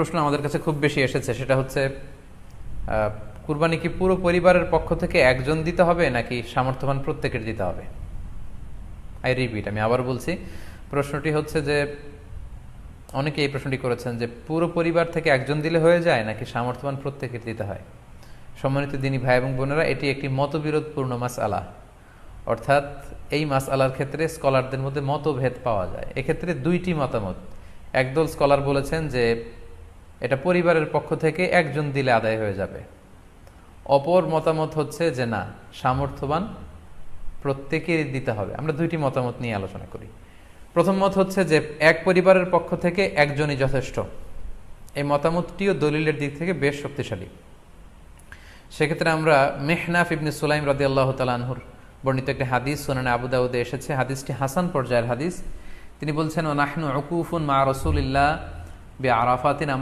প্রশ্ন আমাদের কাছে খুব বেশি এসেছে, সেটা হচ্ছে কুরবানি কি পুরো পরিবারের পক্ষ থেকে একজন দিতে হবে নাকি সামর্থ্যবান প্রত্যেকের দিতে হবে? আই রিপিট, আমি আবার বলছি, প্রশ্নটি হচ্ছে যে অনেকে এই প্রশ্নটি করেছেন যে পুরো পরিবার থেকে একজন দিলে হয়ে যায় নাকি সামর্থ্যবান প্রত্যেকের দিতে হয়। সম্মানিত দিনী ভাই এবং বোনেরা, এটি একটি মতবিরোধপূর্ণ মাসআলা, অর্থাৎ এই মাসআলার ক্ষেত্রে স্কলারদের মধ্যে মতভেদ পাওয়া যায়। এক্ষেত্রে দুইটি মতামত। একদল স্কলার বলেছেন যে এটা পরিবারের পক্ষ থেকে একজন দিলে আদায় হয়ে যাবে। অপর মতামত হচ্ছে যে না, সামর্থ্যবান প্রত্যেকেরই দিতে হবে। আমরা দুইটি মতামত নিয়ে আলোচনা করি। প্রথম মত হচ্ছে যে এক পরিবারের পক্ষ থেকে একজনই যথেষ্ট। এই মতামতটিও দলিলের দিক থেকে বেশ শক্তিশালী। সেক্ষেত্রে আমরা মেহনাফ ইবনে সুলাইম রাদিয়াল্লাহু তাআলা আনহুর বর্ণিত একটি হাদিস সুনানে আবু দাউদে এসেছে, হাদিসটি হাসান পর্যায়ের হাদিস। তিনি বলছেন, ওয়া নাহনু উকুফুন মা রাসূলিল্লাহ বিআরাফাতিন, আমরা